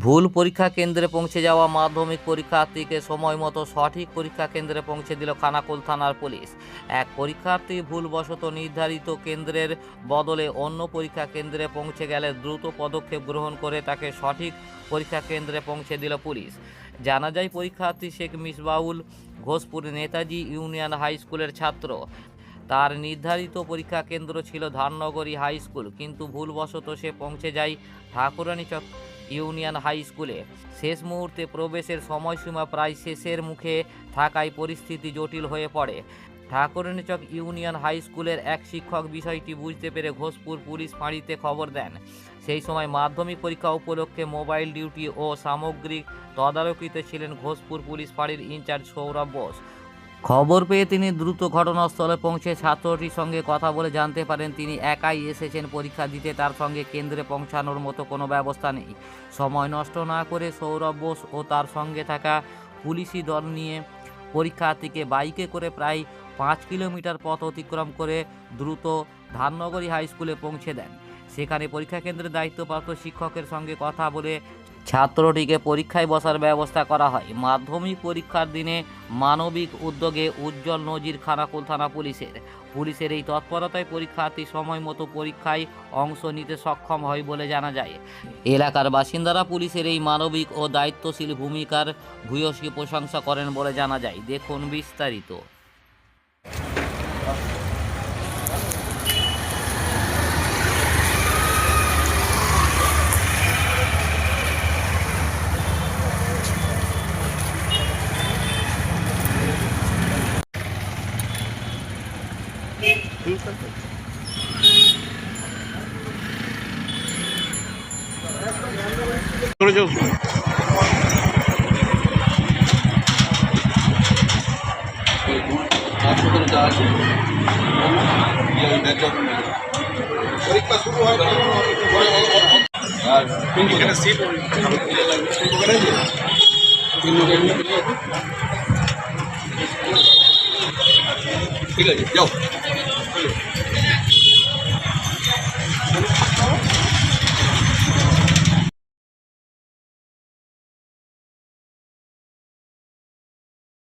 ভুল পরীক্ষা কেন্দ্রে পৌঁছে যাওয়া মাধ্যমিক পরীক্ষার্থীকে সময় মতো সঠিক পরীক্ষা কেন্দ্রে পৌঁছে দিল খানাকুল থানার পুলিশ। এক পরীক্ষার্থী ভুলবশত নির্ধারিত কেন্দ্রের বদলে অন্য পরীক্ষা কেন্দ্রে পৌঁছে গেলে দ্রুত পদক্ষেপ গ্রহণ করে তাকে সঠিক পরীক্ষা কেন্দ্রে পৌঁছে দিল পুলিশ। জানা যায়, পরীক্ষার্থী শেখ মিসবাউল ঘোষপুর নেতাজি ইউনিয়ন হাই স্কুলের ছাত্র। তার নির্ধারিত পরীক্ষা কেন্দ্র ছিল ধাননগরী হাই স্কুল, কিন্তু ভুলবশত সে পৌঁছে যায় ঠাকুরানীচক ইউনিয়ন হাই স্কুলে। শেষ মুহূর্তে প্রবেশের সময়সীমা প্রায় শেষের মুখে থাকায় পরিস্থিতি জটিল হয়ে পড়ে। ঠাকুরানীচক ইউনিয়ন হাই স্কুলের এক শিক্ষক বিষয়টি বুঝতে পেরে ঘোষপুর পুলিশ ফাঁড়িতে খবর দেন। সেই সময় মাধ্যমিক পরীক্ষা উপলক্ষে মোবাইল ডিউটি ও সামগ্রিক তদারকিতে ছিলেন ঘোষপুর পুলিশ ফাঁড়ির ইনচার্জ সৌরভ বোস। খবর পেয়ে তিনি দ্রুত ঘটনাস্থলে পৌঁছে ছাত্রটির সঙ্গে কথা বলে জানতে পারেন তিনি একাই এসেছেন পরীক্ষা দিতে, তার সঙ্গে কেন্দ্রে পৌঁছানোর মতো কোনো ব্যবস্থা নেই। সময় নষ্ট না করে সৌরভ বোস ও তার সঙ্গে থাকা পুলিশি দল নিয়ে পরীক্ষার্থীকে বাইকে করে প্রায় 5 কিলোমিটার পথ অতিক্রম করে দ্রুত ধাননগরী হাই স্কুলে পৌঁছে দেন। সেখানে পরীক্ষা কেন্দ্রের দায়িত্বপ্রাপ্ত শিক্ষকের সঙ্গে কথা বলে ছাত্রটিকে পরীক্ষায় বসার ব্যবস্থা করা হয়। মাধ্যমিক পরীক্ষার দিনে মানবিক উদ্যোগে উজ্জ্বল নজির খানাকুল থানা পুলিশের এই তৎপরতায় পরীক্ষার্থী সময় মতো পরীক্ষায় অংশ নিতে সক্ষম হয় বলে জানা যায়। এলাকার বাসিন্দারা পুলিশের এই মানবিক ও দায়িত্বশীল ভূমিকার ভূয়সী প্রশংসা করেন বলে জানা যায়। দেখুন বিস্তারিত। করে যাও। পরীক্ষা শুরু হয় আর এখানে সিট ঠিক আছে, যাও।